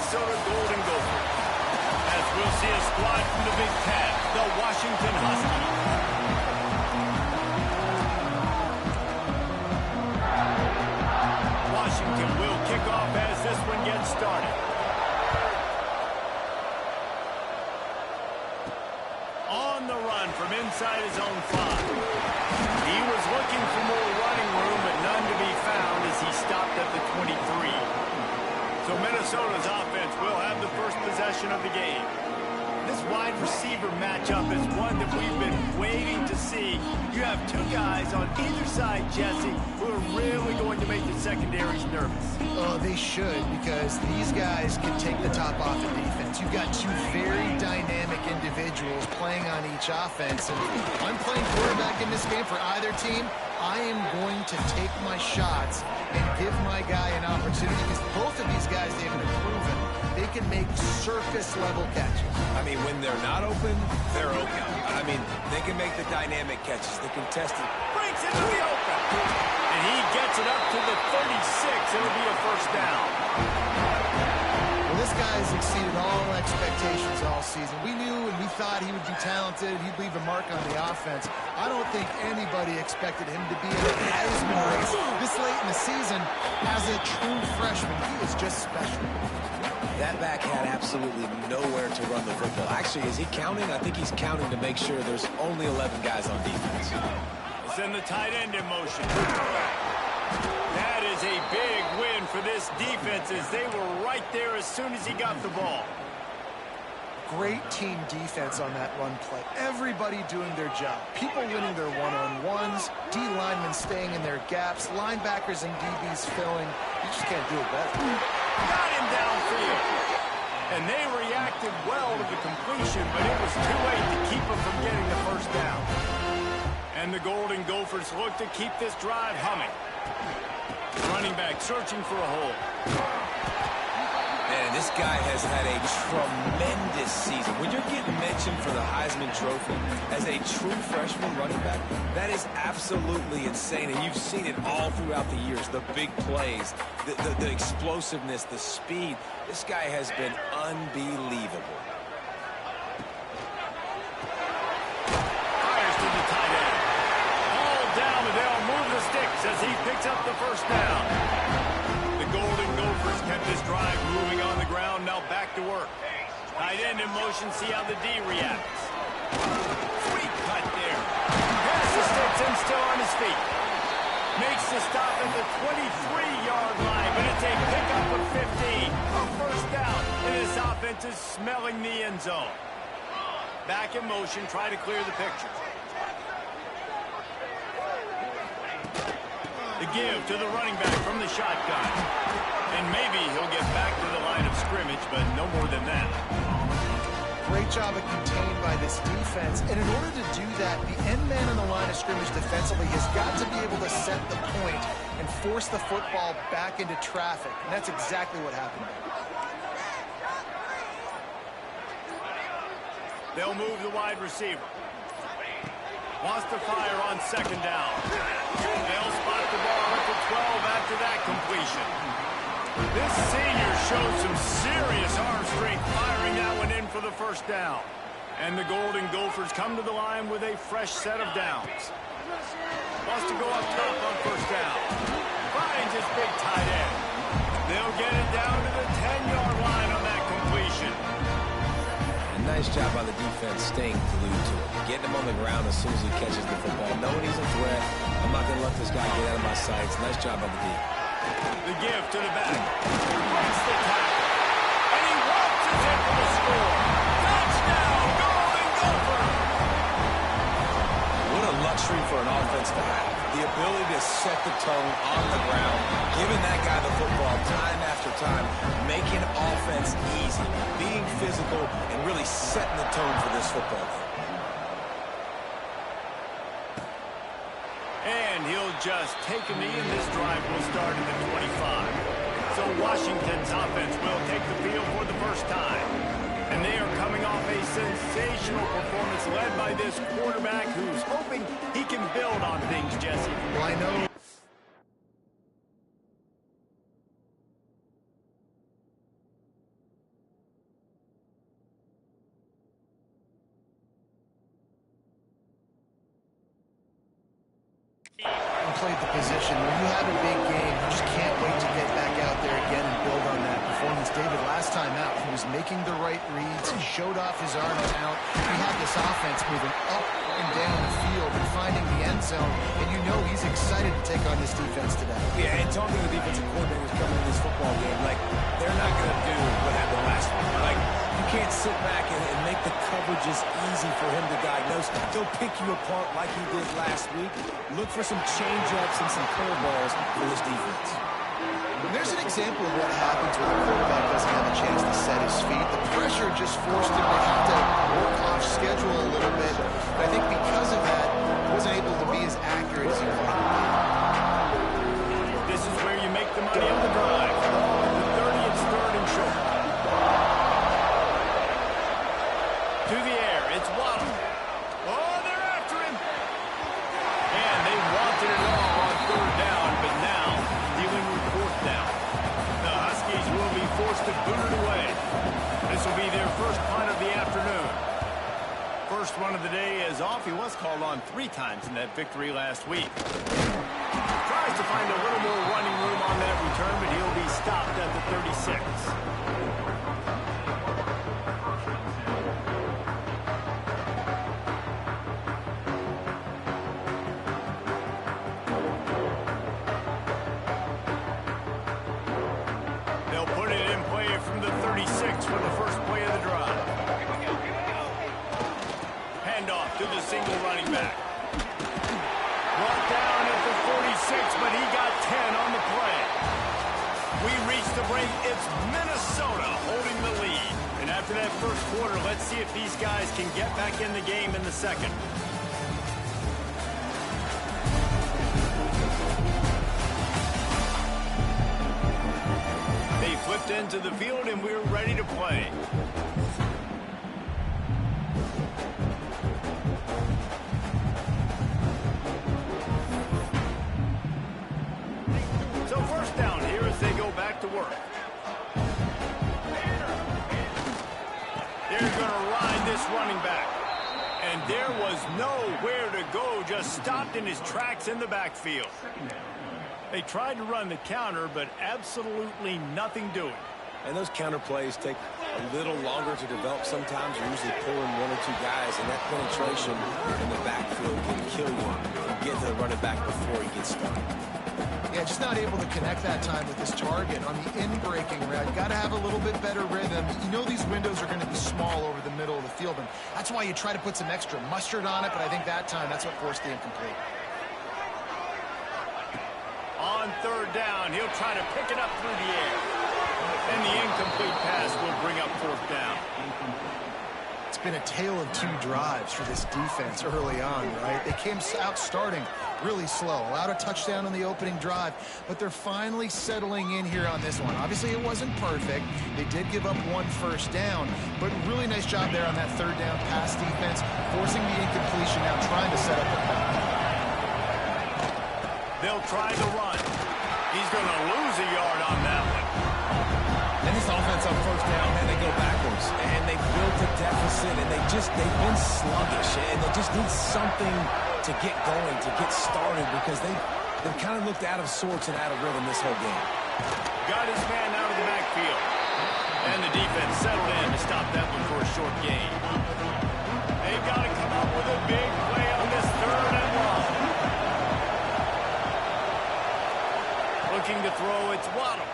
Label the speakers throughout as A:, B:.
A: Minnesota Golden Gophers. As we'll see a squad from the Big Ten, the Washington Huskies. Washington will kick off as this one gets started. On the run from inside his own 5. He was looking for more running room, but none to be found as he stopped at the 23. So Minnesota's offense will have the first possession of the game. This wide receiver matchup is one that we've been waiting to see. You have two guys on either side, Jesse, who are really going to make the secondaries nervous.
B: Oh, they should, because these guys can take the top off the defense. You've got two very dynamic individuals playing on each offense. And if I'm playing quarterback in this game for either team, I am going to take my shots and give my guy an opportunity, because both of these guys, they've been proven they can make circus-level catches.
C: I mean, when they're not open, they're open. I mean, they can make the dynamic catches, the contested.
A: Breaks into the open. And he gets it up to the 36. It'll be a first down.
B: Well, this guy's exceeded all expectations all season. We knew and we thought he would be talented. He'd leave a mark on the offense. I don't think anybody expected him to be in the Heisman race this late in the season as a true freshman. He is just special.
C: That back had absolutely nowhere to run the football. Actually, is he counting? I think he's counting to make sure there's only 11 guys on defense.
A: Send the tight end in motion. That is a big win for this defense, as they were right there as soon as he got the ball.
B: Great team defense on that run play. Everybody doing their job. People winning their one-on-ones, D linemen staying in their gaps, linebackers and DBs filling. You just can't do it better.
A: Got him downfield. And they reacted well to the completion, but it was too late to keep him from getting the first down. And the Golden Gophers look to keep this drive humming. Running back searching for a hole.
C: Man, this guy has had a tremendous season. When you're getting mentioned for the Heisman Trophy as a true freshman running back, that is absolutely insane. And you've seen it all throughout the years. The big plays, the explosiveness, the speed. This guy has been unbelievable.
A: Fires to the tight end. All down, and they'll move the sticks as he picks up the first down. The Golden Gophers kept this drive moving on the ground. Now back to work. Tight end in motion. See how the D reacts. Sweet cut there. Has the sticks and still on his feet. Makes the stop at the 23-yard line, but it's a pickup of 15. A first down, and this offense is smelling the end zone. Back in motion. Try to clear the picture. The give to the running back from the shotgun. And maybe he'll get back to the line of scrimmage, but no more than that.
B: Great job of contained by this defense. And in order to do that, the end man on the line of scrimmage defensively has got to be able to set the point and force the football back into traffic. And that's exactly what happened.
A: They'll move the wide receiver. Wants to fire on second down. They'll spot the ball at the 12 after that completion. This senior showed some serious arm strength firing that one in for the first down. And the Golden Gophers come to the line with a fresh set of downs. Wants to go up top on first down. Finds his big tight end. They'll get it down to the 10-yard line on that completion.
C: Nice job by the defense staying glued to it. Getting him on the ground as soon as he catches the football. Knowing he's a threat. I'm not going to let this guy get out of my sights. Nice job by the D.
A: The give to the back. Breaks the tackle. And he waltzes in for the score. Touchdown, Golden Gophers!
C: What a luxury for an offense to have. The ability to set the tone on the ground, giving that guy the football time after time, making offense easy, being physical, and really setting the tone for this football game.
A: And he'll just take a knee, and this drive will start at the 25. So Washington's offense will take the field for the first time. And they are coming off a sensational performance led by this quarterback who's hoping he can build on things, Jesse.
B: Well, I know played the position. When you have a big game, you just can't wait to get back out there again and build on that performance. David, last time out, he was making the right reads. He showed off his arm talent. He had this offense moving up and down the field and finding the end zone. And you know he's excited to take on this defense today.
C: Yeah, and talking to the defensive coordinators coming in this football game, like, they're not going to do what happened last week. Like, you can't sit back and make the coverages easy for him to diagnose. He'll pick you apart like he did last week. Look for some change-ups and some curveballs for this defense.
B: There's an example of what happens when the quarterback doesn't have a chance to set his feet. The pressure just forced him to have to work off schedule a little bit. But I think because of that, he wasn't able to be as accurate as he wanted to be.
A: This is where you make the money on the drive. The 30, it's third and short. To the air, it's Waddle. Oh, they're after him. And they wanted it all on third down, but now dealing with fourth down. The Huskies will be forced to boot it away. This will be their first punt of the afternoon. First one of the day is off. He was called on 3 times in that victory last week. Tries to find a little more running room on that return, but he'll be stopped at the 36. They'll put it in play from the 36 for the first play of the drive. Handoff to the single running back. Brought down at the 46, but he got 10 on the play. We reach the break. It's Minnesota holding the lead. And after that first quarter, let's see if these guys can get back in the game in the second. They flipped into the field, and we're ready to play. So first down here as they go back to work. They're going to ride this running back. And there was nowhere to go, just stopped in his tracks in the backfield. They tried to run the counter, but absolutely nothing doing.
C: And those counter plays take a little longer to develop sometimes. You're usually pulling 1 or 2 guys, and that penetration in the backfield can kill you and get to the running back before he gets started.
B: Yeah, just not able to connect that time with his target on the in-breaking route. You got to have a little bit better rhythm. You know these windows are going to be small over the middle of the field, and that's why you try to put some extra mustard on it, but I think that time that's what forced the incomplete.
A: On third down, he'll try to pick it up through the air. And the incomplete pass will bring up fourth down.
B: It's been a tale of 2 drives for this defense early on, right? They came out starting really slow, allowed a touchdown on the opening drive, but they're finally settling in here on this one. Obviously, it wasn't perfect. They did give up 1 first down, but really nice job there on that third down pass defense, forcing the incompletion now, trying to set up the pass.
A: They'll try to run. He's going to lose a yard on that one.
C: And this offense on first down, man, they go backwards. And they built a deficit, and they've been sluggish. And they just need something to get going, to get started, because they've kind of looked out of sorts and out of rhythm this whole game.
A: Got his man out of the backfield. And the defense settled in to stop that one for a short gain. They've got to come up with a big play on this third and long. Looking to throw, it's Waddle.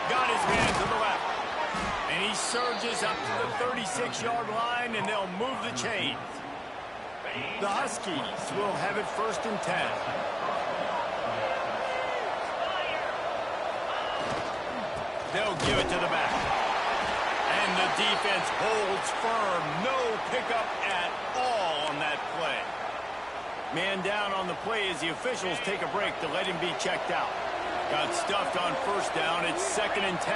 A: Got his man to the left. And he surges up to the 36-yard line, and they'll move the chains. The Huskies will have it first and 10. They'll give it to the back. And the defense holds firm. No pickup at all on that play. Man down on the play as the officials take a break to let him be checked out. Got stuffed on first down. It's second and 10.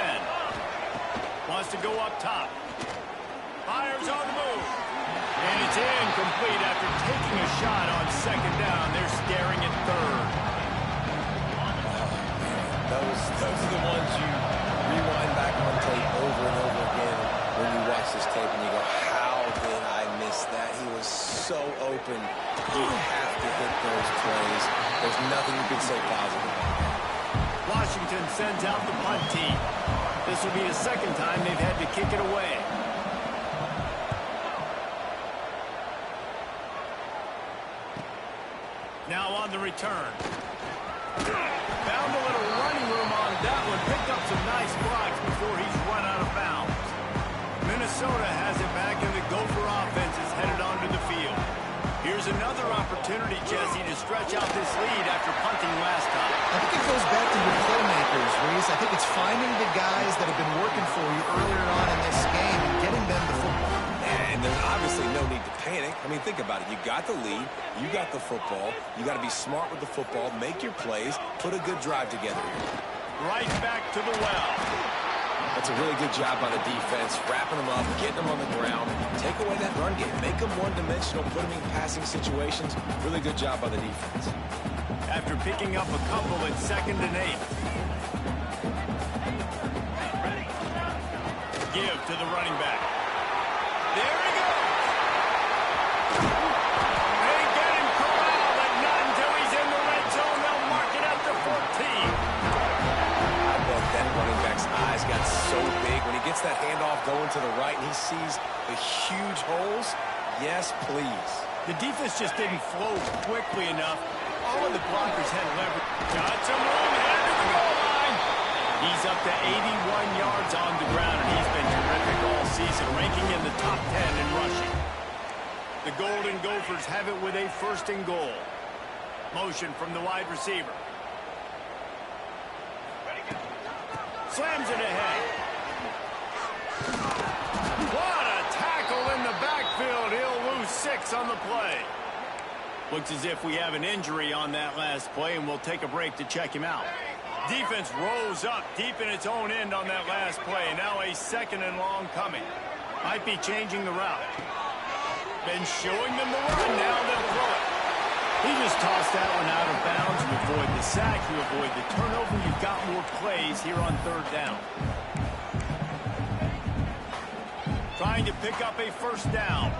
A: Wants to go up top. Fires on the move. And it's incomplete after taking a shot on second down. They're staring at third.
C: Those are the ones you rewind back on tape over and over again when you watch this tape and you go, how did I miss this, that he was so open. You have to hit those plays. There's nothing you can say positive about that.
A: Washington sends out the punt team. This will be the second time they've had to kick it away. Now on the return. Found a little running room on that one. Picked up some nice blocks before he's run out of bounds. Minnesota has it back, and the Gopher offense is headed onto the field. Here's another opportunity, Jesse, to stretch out this lead after punting last time.
B: I think it goes back to your playmakers, Reese. I think it's finding the guys that have been working for you earlier on in this game and getting them the football.
C: And there's obviously no need to panic. I mean, think about it. You got the lead. You got the football. You got to be smart with the football. Make your plays. Put a good drive together.
A: Right back to the well.
C: That's a really good job by the defense, wrapping them up, getting them on the ground. Take away that run game. Make them one-dimensional, put them in passing situations. Really good job by the defense.
A: After picking up a couple at 2nd and 8. Give to the running back. There he goes. They get him corralled, but not until he's in the red zone. They'll mark it up to 14.
C: That running back's eyes got so big when he gets that handoff going to the right and he sees the huge holes. Yes, please.
A: The defense just didn't flow quickly enough. All of the blockers had leverage. Got some room headed to the goal line. He's up to 81 yards on the ground, and he's been terrific all season, ranking in the top 10 in rushing. The Golden Gophers have it with a 1st and goal. Motion from the wide receiver. Slams it ahead. What a tackle in the backfield. He'll lose 6 on the play. Looks as if we have an injury on that last play, and we'll take a break to check him out. Defense rose up deep in its own end on that last play. Now a 2nd and long coming. Might be changing the route. Been showing them the run. Now they'll throw it. He just tossed that one out of bounds. You avoid the sack, you avoid the turnover. You've got more plays here on 3rd down. Trying to pick up a 1st down.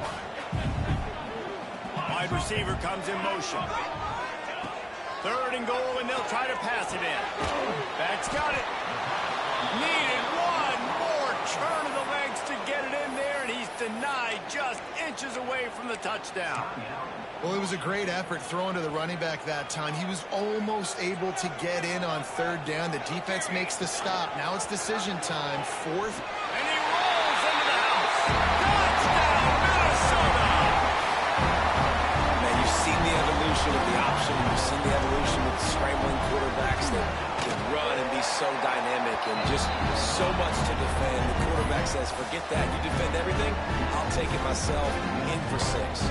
A: Wide receiver comes in motion. 3rd and goal, and they'll try to pass it in. That's got it. Needed one more turn of the legs to get it in there, and he's denied just inches away from the touchdown.
B: Well, it was a great effort throwing to the running back that time. He was almost able to get in on 3rd down. The defense makes the stop. Now it's decision time. 4th.
A: And he rolls into the house. Touchdown, Minnesota!
C: Man, you've seen the evolution of the option. You've seen the evolution of scrambling quarterbacks that can run and be so dynamic and just so much to defend. The quarterback says, forget that. You defend everything, I'll take it myself. In for 6.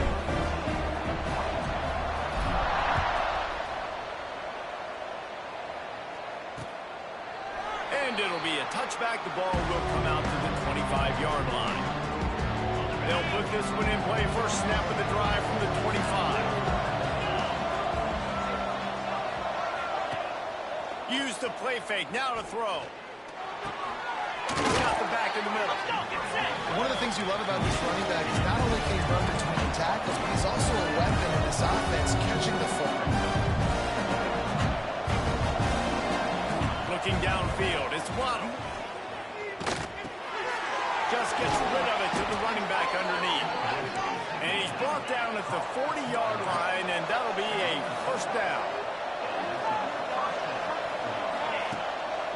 A: It'll be a touchback. The ball will come out to the 25-yard line. They'll put this one in play. First snap of the drive from the 25. Use the play fake. Now to throw. Got the back in the middle.
B: One of the things you love about this running back is not only can he run between tackles, but he's also a weapon in this offense, catching the football.
A: Looking downfield, it's Waddle. Just gets rid of it to the running back underneath. And he's brought down at the 40-yard line, and that'll be a 1st down.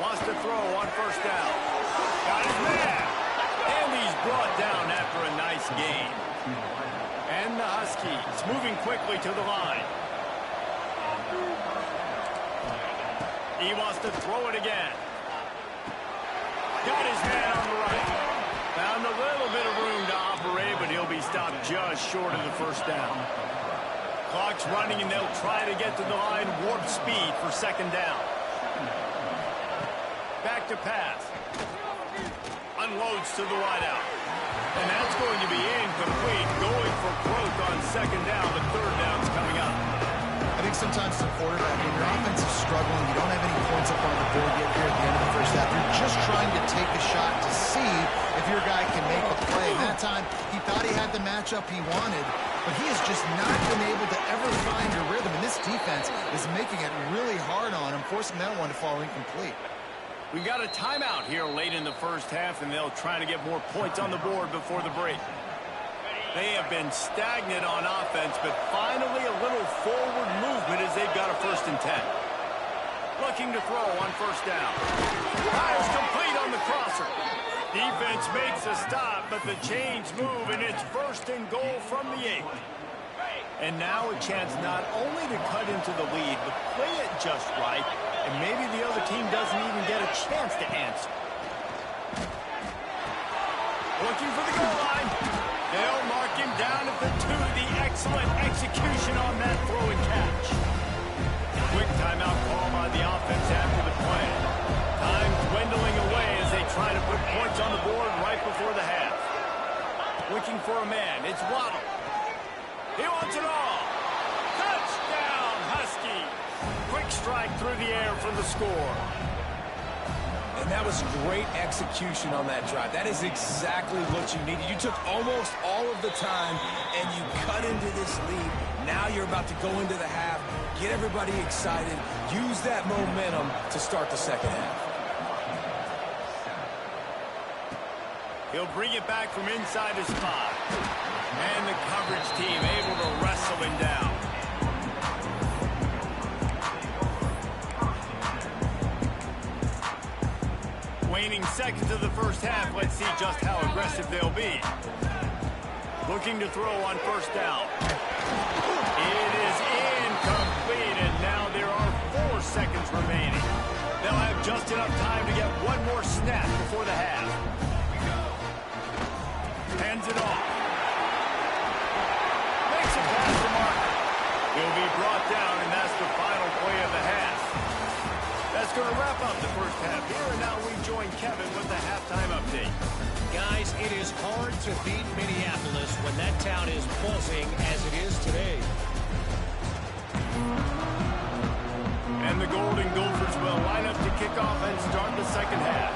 A: Wants to throw on 1st down. Got his man. And he's brought down after a nice gain. And the Huskies moving quickly to the line. He wants to throw it again. Got his man on the right. Found a little bit of room to operate, but he'll be stopped just short of the 1st down. Clock's running, and they'll try to get to the line. Warp speed for 2nd down. Back to pass. Unloads to the wideout. And that's going to be incomplete. Going for growth on 2nd down, but 3rd down's coming up.
B: I think think sometimes as a quarterback, when your offense is struggling, you don't have any points up on the board yet here at the end of the first half. You're just trying to take the shot to see if your guy can make a play. And that time, he thought he had the matchup he wanted, but he has just not been able to ever find a rhythm. And this defense is making it really hard on him, forcing that one to fall incomplete.
A: We got a timeout here late in the first half, and they'll try to get more points on the board before the break. They have been stagnant on offense, but finally a little forward movement as they've got a 1st and 10. Looking to throw on 1st down. Fires complete on the crosser. Defense makes a stop, but the chains move, and it's 1st and goal from the 8. And now a chance not only to cut into the lead, but play it just right, and maybe the other team doesn't even get a chance to answer. Looking for the goal line. They'll mark him down at the 2. The excellent execution on that throw and catch. Quick timeout call by the offense after the play. Time dwindling away as they try to put points on the board right before the half. Looking for a man. It's Waddle. He wants it all. Touchdown, Husky. Quick strike through the air for the score.
C: And that was great execution on that drive. That is exactly what you needed. You took almost all of the time, and you cut into this lead. Now you're about to go into the half, get everybody excited, use that momentum to start the second half.
A: He'll bring it back from inside his spot. And the coverage team able to wrestle him down. Waning seconds of the first half. Let's see just how aggressive they'll be. Looking to throw on 1st down. It is incomplete, and now there are 4 seconds remaining. They'll have just enough time to get one more snap before the half. Hands it off. Makes a pass to Marker. He'll be brought down, and that's the final play of the half. That's going to wrap up the first half here, and now we join Kevin with the halftime update.
D: Guys, it is hard to beat Minneapolis when that town is buzzing as it is today.
A: And the Golden Gophers will line up to kick off and start the second half.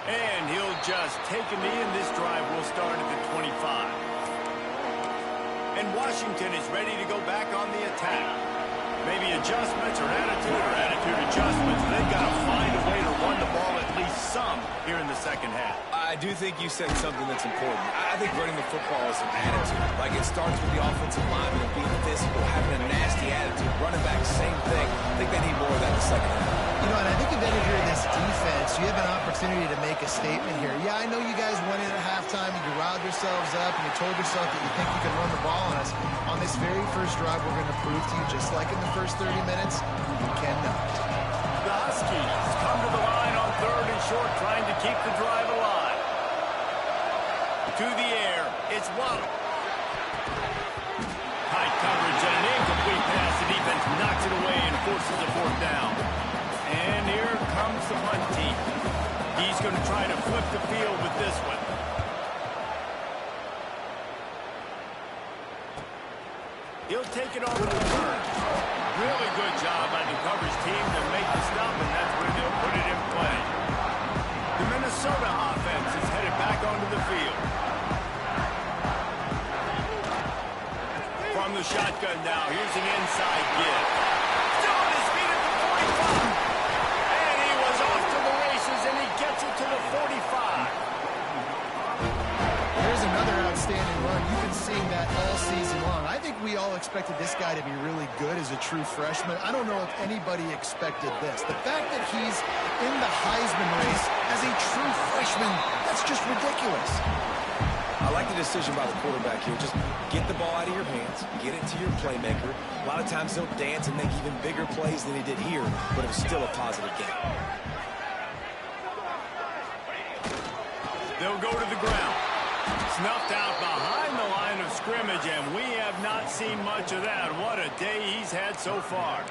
A: And he'll just take a knee, and this drive will start at the 25. And Washington is ready to go back on the attack. Maybe adjustments or attitude adjustments. They've got to find a way to run the ball at least some here in the second half.
C: I do think you said something that's important. I think running the football is an attitude. Like, it starts with the offensive lineman and being physical, having a nasty attitude. Running back, same thing. I think they need more of that in the second half.
B: You know, and I think if any of you are in this defense, you have an opportunity to make a statement here. Yeah, I know you guys went in at halftime and you riled yourselves up and you told yourself that you think you can run the ball on us. On this very first drive, we're going to prove to you, just like in the first 30 minutes, you cannot.
A: The Huskies come to the line on 3rd and short, trying to keep the drive alive. To the air, it's Waddle. High coverage and an incomplete pass. The defense knocks it away and forces a 4th down. And here comes the punt team. He's going to try to flip the field with this one. He'll take it on the return. Really good job by the coverage team to make the stop, and that's where they'll put it in play. The Minnesota offense is headed back onto the field. From the shotgun now, here's an inside give. Still on his feet at the 45. And he was off to the races, and he gets it to the 45.
B: There's another outstanding run. You've been seeing that all season long. I think we all expected this guy to be really good as a true freshman. I don't know if anybody expected this. The fact that he's in the Heisman race as a true freshman, that's just ridiculous.
C: I like the decision by the quarterback here. Just get the ball out of your hands, get it to your playmaker. A lot of times he'll dance and make even bigger plays than he did here, but it was still a positive game.
A: They'll go to the ground. Snuffed out behind the line of scrimmage, and we have not seen much of that. What a day he's had so far.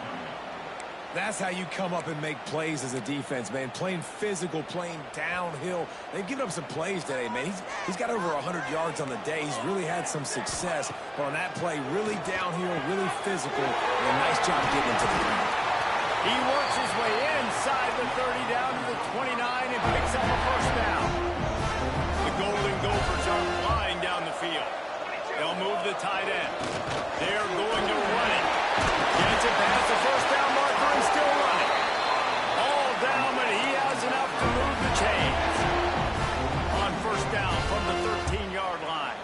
C: That's how you come up and make plays as a defense, man. Playing physical, playing downhill. They've given up some plays today, man. He's got over 100 yards on the day. He's really had some success. But on that play, really downhill, really physical, and a nice job getting into the ground.
A: He works his way inside the 30 down to the 29 and picks up a first down. The Golden Gophers are flying down the field. They'll move the tight end. They're going to run it. Gets it past the first down marker and still running. All down, but he has enough to move the chains. On first down from the 13-yard line.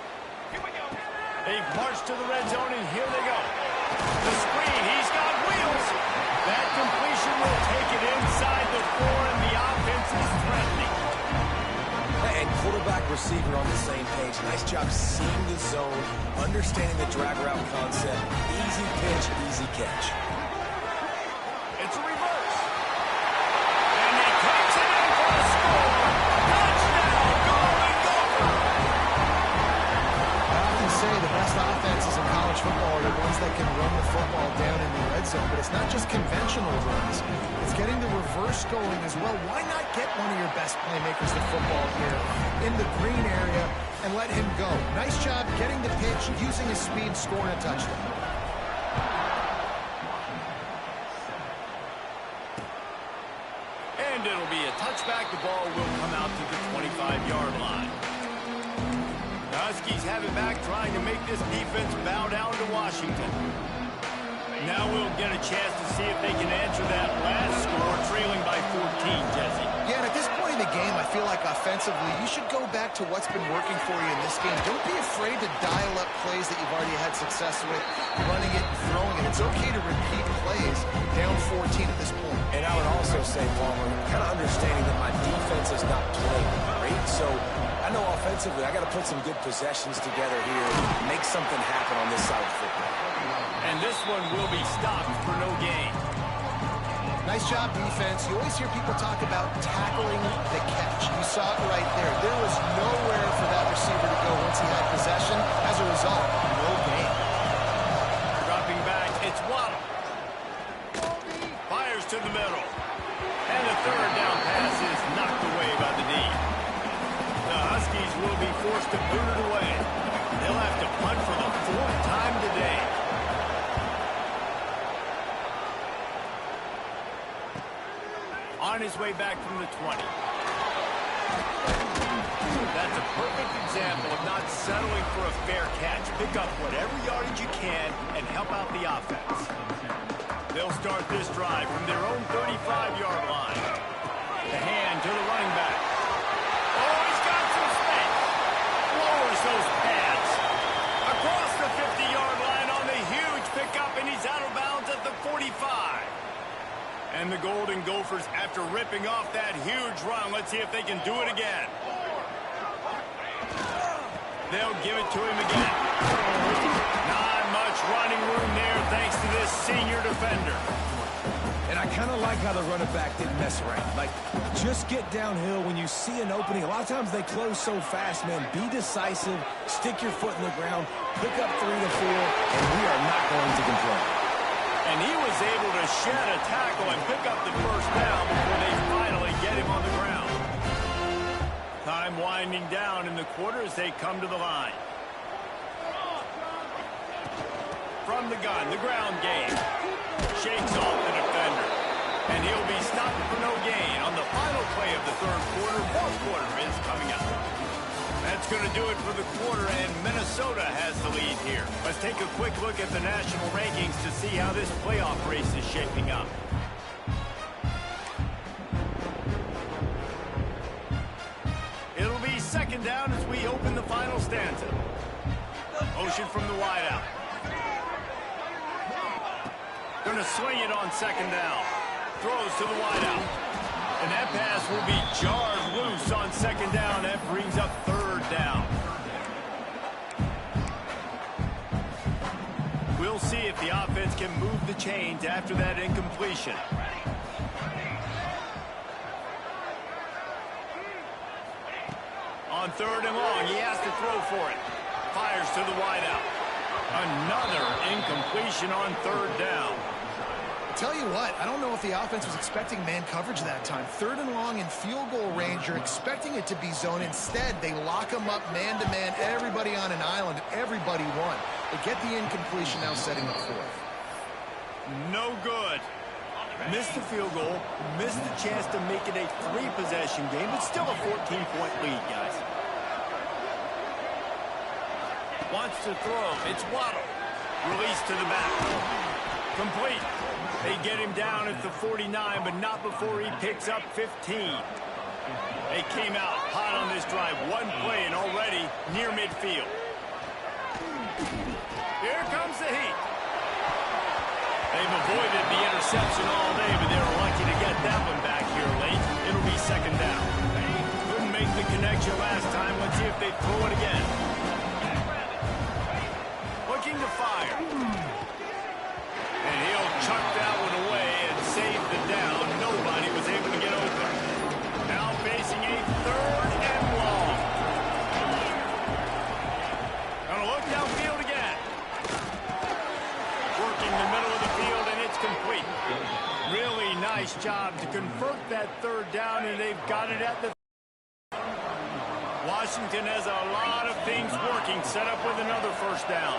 A: They march to the red zone, and here they go. The screen, he's got wheels. That completion will take it inside the 4, and the offense is threatening.
C: And quarterback, receiver on the same page. Nice job seeing the zone, understanding the drag route concept. Easy pitch, easy catch.
A: It's a reverse. And he takes it in for a score. Touchdown, Golden Gopher.
B: I often say the best offenses in college football are the ones that can run the football down in the red zone, but it's not just conventional runs. It's getting the reverse going as well. Why not get one of your best playmakers to football here in the green area and let him go? Nice job getting the pitch, using his speed, scoring a touchdown.
A: And it'll be a touchback. The ball will come out to the 25-yard line. The Huskies have it back, trying to make this defense bow down to Washington. Now we'll get a chance to see if they can answer that last score, trailing by 14, Jesse.
B: Yeah, and at this point in the game, I feel like offensively, you should go back to what's been working for you in this game. Don't be afraid to dial up plays that you've already had success with, running it and throwing it. It's okay to repeat plays down 14 at this point.
C: And I would also say, Palmer, kind of understanding that my defense is not playing great, so I know offensively I got to put some good possessions together here, make something happen on this side of the football.
A: And this one will be stopped for no gain.
B: Nice job, defense. You always hear people talk about tackling the catch. You saw it right there. There was nowhere for that receiver to go once he had possession. As a result, no gain.
A: Dropping back, it's Waddle. Fires to the middle. And the third down pass is knocked away by the D. The Huskies will be forced to boot it away. They'll have to punt for the 4th time today. On his way back from the 20. That's a perfect example of not settling for a fair catch. Pick up whatever yardage you can and help out the offense. They'll start this drive from their own 35-yard line. The hand to the running back. Oh, he's got some space. Lowers those pads. Across the 50-yard line on the huge pickup, and he's out of bounds at the 45. And the Golden Gophers, after ripping off that huge run, let's see if they can do it again. They'll give it to him again. Not much running room there thanks to this senior defender.
C: And I kind of like how the running back didn't mess around. Like, just get downhill when you see an opening. A lot of times they close so fast, man. Be decisive, stick your foot in the ground, pick up 3 to 4, and we are not going to complain.
A: And he was able to shed a tackle and pick up the first down before they finally get him on the ground. Time winding down in the quarter as they come to the line. From the gun, the ground game. Shakes off the defender. And he'll be stopped for no gain on the final play of the third quarter. Fourth quarter is coming up. That's going to do it for the quarter, and Minnesota has the lead here. Let's take a quick look at the national rankings to see how this playoff race is shaping up. It'll be second down as we open the final stanza. Motion from the wideout. Going to swing it on second down. Throws to the wideout. And that pass will be jarred loose on second down. That brings up third down. We'll see if the offense can move the chains after that incompletion. On third and long, he has to throw for it. Fires to the wideout. Another incompletion on third down.
B: Tell you what, I don't know if the offense was expecting man coverage that time. 3rd and long in field goal range, you're expecting it to be zone. Instead, they lock them up man-to-man, everybody on an island, everybody won. They get the incompletion, now setting up 4th.
A: No good. Missed the field goal, missed the chance to make it a 3-possession game, but still a 14-point lead, guys. Wants to throw. It's Waddle. Release to the back. Complete. They get him down at the 49, but not before he picks up 15. They came out hot on this drive. One play and already near midfield. Here comes the heat. They've avoided the interception all day, but they were lucky to get that one back here late. It'll be 2nd down. Couldn't make the connection last time. Let's see if they throw it again. Looking to fire. And he'll chuck that one away and save the down. Nobody was able to get open. Now facing a 3rd and long. Gonna look downfield again. Working the middle of the field, and it's complete. Really nice job to convert that 3rd down, and they've got it at the... Washington has a lot of things working. Set up with another 1st down.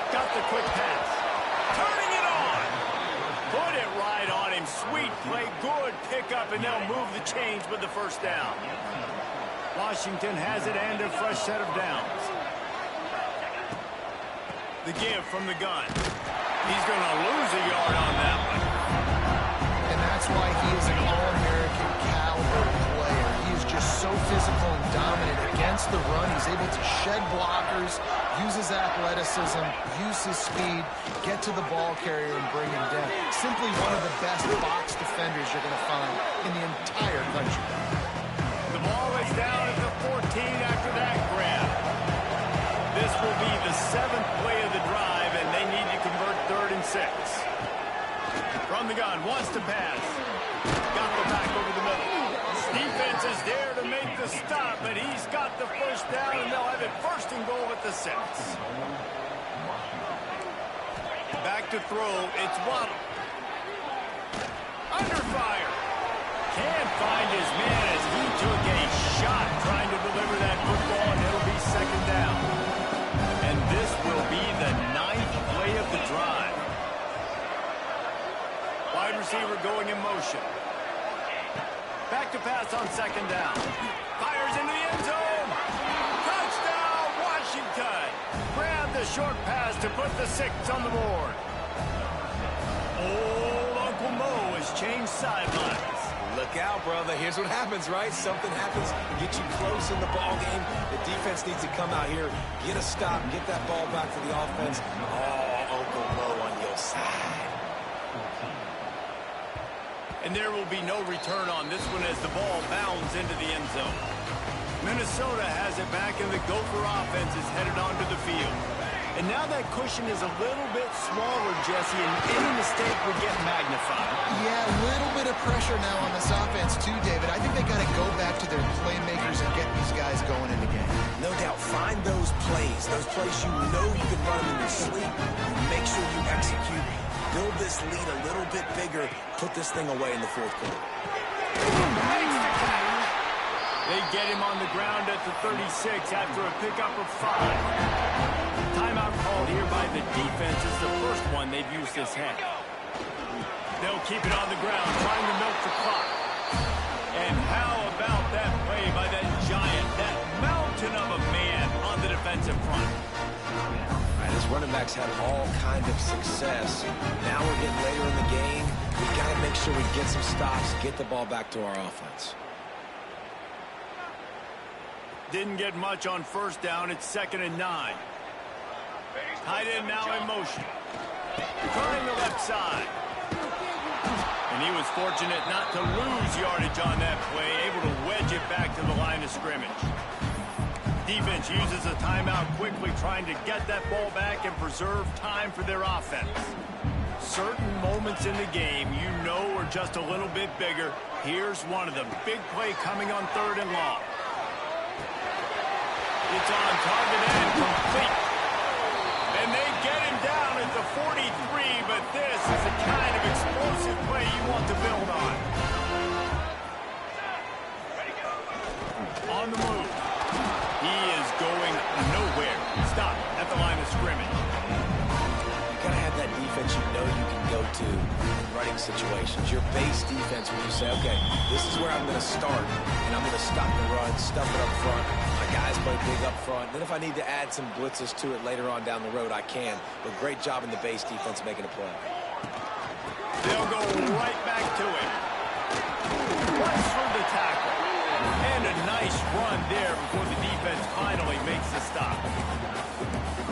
A: Got the quick pass. Turning it on. Put it right on him. Sweet play. Good pickup, and they'll move the chains with the 1st down. Washington has it and a fresh set of downs. The give from the gun. He's going to lose a yard on that one.
B: And that's why he is an All-American caliber player. He is just so physical and dominant against the run. He's able to shed blockers, use his athleticism, use his speed, get to the ball carrier and bring him down. Simply one of the best box defenders you're going to find in the entire country.
A: The ball is down at the 14 after that grab. This will be the 7th play of the drive, and they need to convert 3rd and 6. From the gun, wants to pass. Got the back over the middle. Defense is there to make the stop, but he's got the 1st down, and they'll have it 1st and goal at the 6. Back to throw, it's Waddle. Under fire. Can't find his man as he took a shot trying to deliver that football, and it'll be 2nd down. And this will be the 9th play of the drive. Wide receiver going in motion. Back to pass on 2nd down. Fires into the end zone. Touchdown, Washington. Grab the short pass to put the 6 on the board. Old Uncle Mo has changed sidelines.
C: Look out, brother. Here's what happens, right? Something happens, get you close in the ball game. The defense needs to come out here, get a stop, get that ball back to the offense. Oh, Uncle Mo on your side.
A: And there will be no return on this one as the ball bounds into the end zone. Minnesota has it back, and the Gopher offense is headed onto the field. And now that cushion is a little bit smaller, Jesse, and any mistake would get magnified.
B: Yeah, a little bit of pressure now on this offense too, David. I think they got to go back to their playmakers and get these guys going in the game.
C: No doubt. Find those plays you know you can run them in your sleep. Make sure you execute. Build this lead a little bit bigger. Put this thing away in the 4th quarter.
A: They get him on the ground at the 36 after a pickup of 5. Timeout called here by the defense. It's the first one they've used this half. They'll keep it on the ground, trying to milk the clock. And how about that play by that giant, that mountain of a man on the defensive front?
C: His running backs had all kinds of success. Now we're getting later in the game. We've got to make sure we get some stops, get the ball back to our offense.
A: Didn't get much on 1st down. It's 2nd and 9. Tight end now in motion. Trying the left side. And he was fortunate not to lose yardage on that play, able to wedge it back to the line of scrimmage. Defense uses a timeout quickly, trying to get that ball back and preserve time for their offense. Certain moments in the game you know are just a little bit bigger. Here's one of them. Big play coming on 3rd and long. It's on target and complete. And they get him down at the 43, but this is the kind of explosive play you want to build on. On the move. He is going nowhere. Stop at the line of scrimmage.
C: You gotta have that defense you know you can go to in running situations. Your base defense where you say, okay, this is where I'm gonna start, and I'm gonna stop the run, stuff it up front. My guys play big up front. Then if I need to add some blitzes to it later on down the road, I can. But great job in the base defense making a play.
A: They'll go right back to him. Runs through the tackle. And a nice run there before the defense finally makes the stop.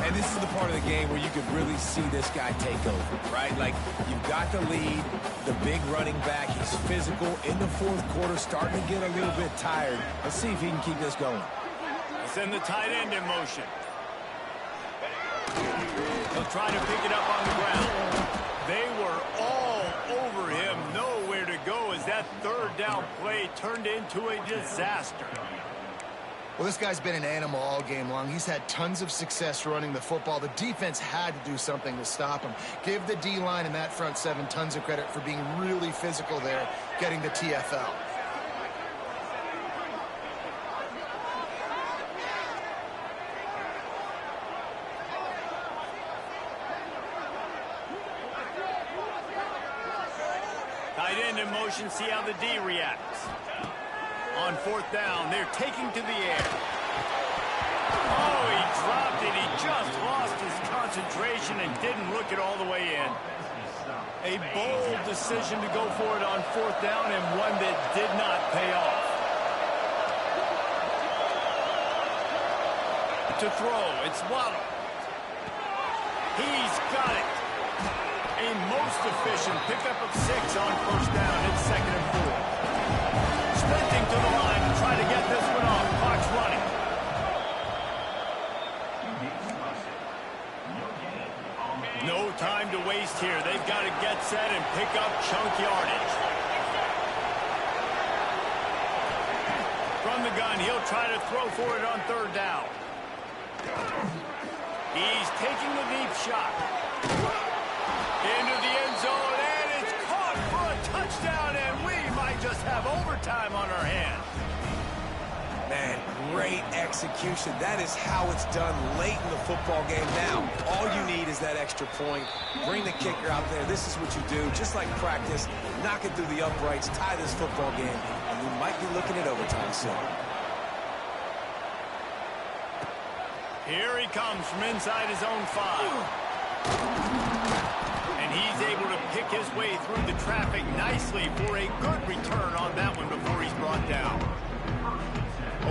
C: And this is the part of the game where you could really see this guy take over, right? Like, you've got the lead, the big running back. He's physical in the fourth quarter, starting to get a little bit tired. Let's see if he can keep this going.
A: Send the tight end in motion. He'll try to pick it up on the ground. They were all over him. Nowhere to go as that third down play turned into a disaster.
B: Well, this guy's been an animal all game long. He's had tons of success running the football. The defense had to do something to stop him. Give the D-line and that front seven tons of credit for being really physical there, getting the TFL.
A: Tight end in motion, see how the D reacts. On fourth down, they're taking to the air. Oh, he dropped it. He just lost his concentration and didn't look it all the way in. A bold decision to go for it on fourth down and one that did not pay off. To throw, it's Waddle. He's got it. A most efficient pickup of 6 on first down. It's 2nd and 4. Sprinting to the line to try to get this one off. Clock's running. No time to waste here. They've got to get set and pick up chunk yardage. From the gun, he'll try to throw for it on third down. He's taking the deep shot. Into the end zone, and it's caught for a touchdown, and we might just have overtime on our hands.
C: Man, great execution. That is how it's done late in the football game. Now, all you need is that extra point. Bring the kicker out there. This is what you do. Just like practice, knock it through the uprights, tie this football game, and we might be looking at overtime soon.
A: Here he comes from inside his own 5. And he's able to pick his way through the traffic nicely for a good return on that one before he's brought down.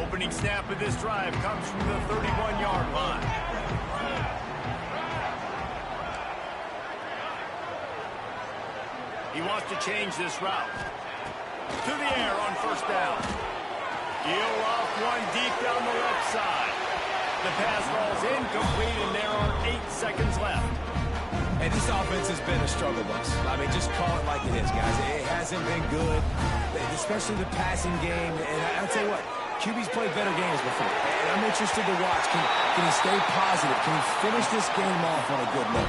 A: Opening snap of this drive comes from the 31-yard line. He wants to change this route. To the air on first down. He'll off one deep down the left side. The pass falls incomplete, and there are 8 seconds left.
C: And this offense has been a struggle bus. I mean, just call it like it is, guys. It hasn't been good, especially the passing game. And I'll tell you what, QB's played better games before. And I'm interested to watch. Can he stay positive? Can he finish this game off on a good note?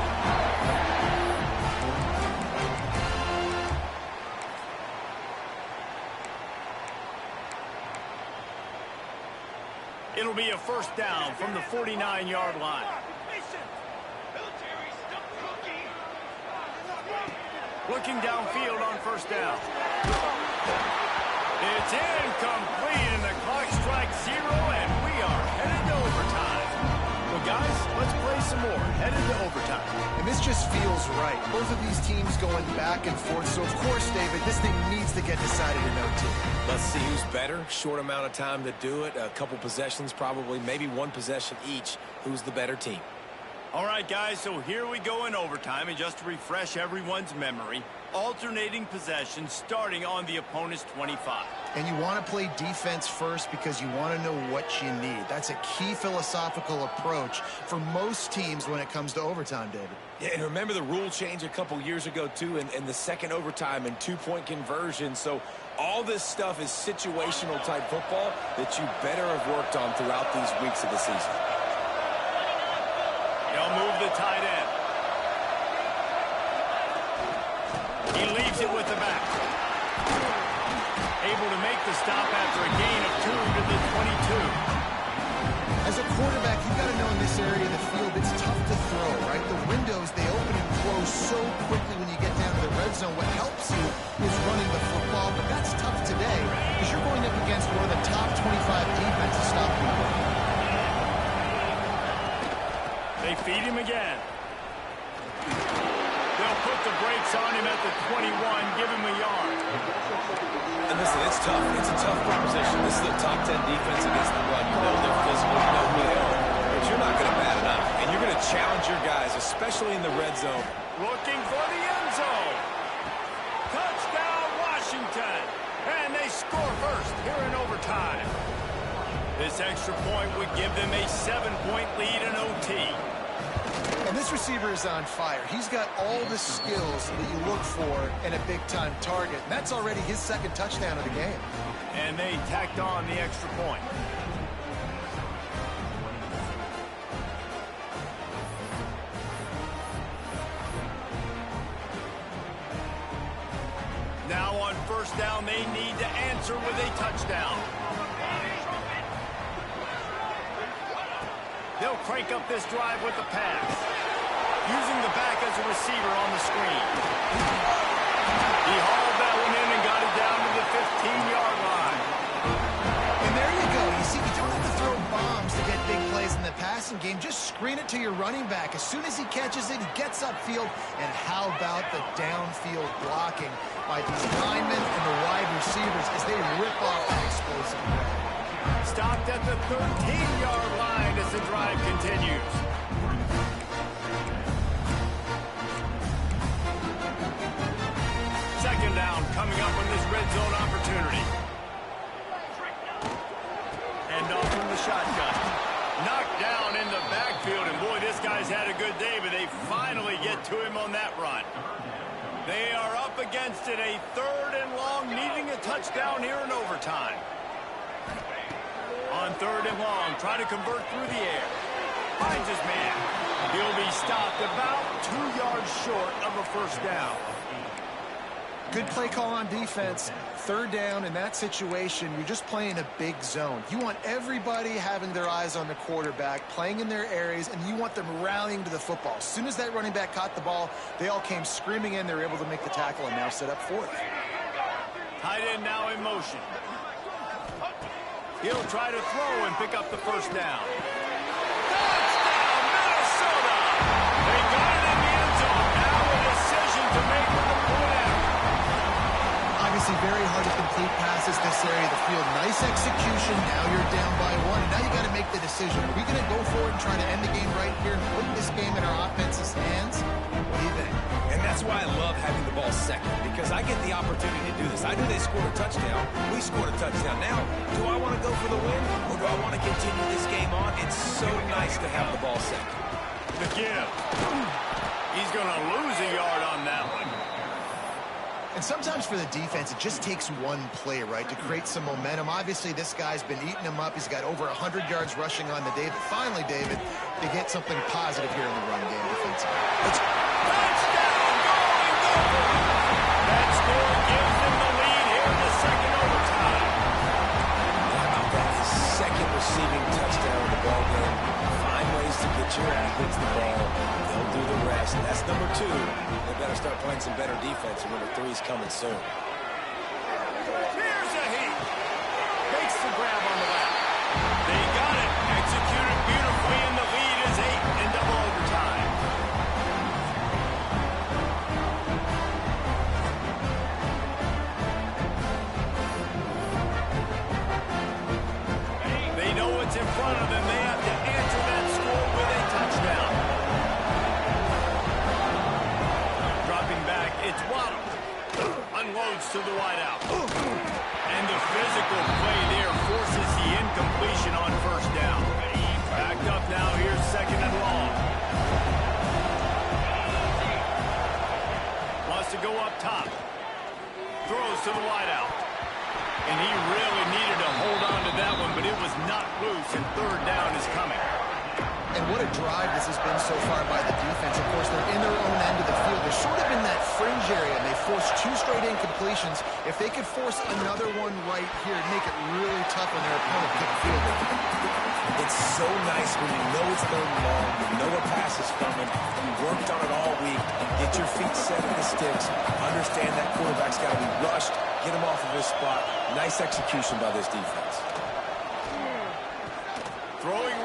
A: It'll be a first down from the 49-yard line. Looking downfield on first down. It's incomplete, and the clock strikes 0, and we are headed to overtime. Well, guys, let's play some more. Headed to overtime.
B: And this just feels right. Both of these teams going back and forth. So, of course, David, this thing needs to get decided in OT.
C: Let's see who's better. Short amount of time to do it. A couple possessions probably, maybe one possession each. Who's the better team?
A: All right, guys, so here we go in overtime, and just to refresh everyone's memory, alternating possessions starting on the opponent's 25.
B: And you want to play defense first because you want to know what you need. That's a key philosophical approach for most teams when it comes to overtime, David.
C: Yeah, and remember the rule change a couple years ago, too, in the second overtime and two-point conversion. So all this stuff is situational type football that you better have worked on throughout these weeks of the season.
A: They'll move the tight end. He leaves it with the back. Able to make the stop after a gain of 2 to the 22.
B: As a quarterback, you've got to know in this area of the field, it's tough to throw, right? The windows, they open and close so quickly when you get down to the red zone. What helps you is running the football, but that's tough today because you're going up against one of the top 25 defenses stopping the run.
A: They feed him again. They'll put the brakes on him at the 21, give him a yard.
C: And listen, it's tough. It's a tough proposition. This is a top 10 defense against the run. You know they're physical, you know who they are. But you're not going to bat an eye. And you're going to challenge your guys, especially in the red zone.
A: Looking for the end zone. Touchdown, Washington. And they score first here in overtime. This extra point would give them a 7-point lead in OT.
B: And this receiver is on fire. He's got all the skills that you look for in a big-time target. And that's already his second touchdown of the game.
A: And they tacked on the extra point. Now on first down, they need to answer with a touchdown. They'll crank up this drive with the pass. Using the back as a receiver on the screen. He hauled that one in and got it down to the 15-yard line.
B: And there you go. You see, you don't have to throw bombs to get big plays in the passing game. Just screen it to your running back. As soon as he catches it, he gets upfield. And how about the downfield blocking by these linemen and the wide receivers as they rip off that explosive play.
A: Stopped at the 13-yard line as the drive continues. Second down coming up on this red zone opportunity. And off from the shotgun. Knocked down in the backfield, and boy, this guy's had a good day, but they finally get to him on that run. They are up against it, a 3rd and long, needing a touchdown here in overtime. On 3rd and long, trying to convert through the air. Finds his man. He'll be stopped about 2 yards short of a first down.
B: Good play call on defense. 3rd down in that situation, you're just playing a big zone. You want everybody having their eyes on the quarterback, playing in their areas, and you want them rallying to the football. As soon as that running back caught the ball, they all came screaming in. They were able to make the tackle and now set up 4th.
A: Tight end now in motion. He'll try to throw and pick up the first down. Touchdown, Minnesota! They got it in the end zone. Now a decision to make with the point out.
B: Obviously very hard to complete passes this area of the field. Nice execution. Now you're down by 1. And now you got to make the decision. Are we going to go for it and try to end the game right here and put this game in our offense's hands? What do you think?
C: And that's why I love having the ball second, because I get the opportunity to do this. I knew they scored a touchdown. We scored a touchdown. Now, do I want to go for the win, or do I want to continue this game on? It's so nice to have the ball second.
A: The give. He's going to lose a yard on that one.
B: And sometimes for the defense, it just takes one play, right, to create some momentum. Obviously, this guy's been eating him up. He's got over 100 yards rushing on the day. But finally, David, they get something positive here in the run game defensively.
A: Touchdown, going over. That score gives them the lead here in the second overtime.
C: How about that? His second receiving touchdown of the ball game. Find ways to get your athletes the ball. They'll do the rest. That's number 2. They better start playing some better defense, and number 3 is coming soon.
A: Here's a heat. Makes the grab on the back. They got it. Executed beautifully, and the lead is 8 in double overtime. They know what's in front of them. They have to answer that score with a touchdown. Dropping back, it's Waddle. Unloads to the wideout. And the physical play there forces the incompletion on first down. Backed up now, here's 2nd and long. Wants to go up top. Throws to the wideout. And he really needed to hold on to that one, but it was not loose, and 3rd down is coming.
B: And what a drive this has been so far by the defense. Of course, they're in their own end of the field. They're sort of in that fringe area, and they forced 2 straight incompletions. If they could force another one right here, it'd make it really tough on their opponent to field it.
C: It's so nice when you know it's third and long, you know a pass is coming, you worked on it all week, get your feet set at the sticks, understand that quarterback's got to be rushed, get him off of his spot. Nice execution by this defense.
A: Throwing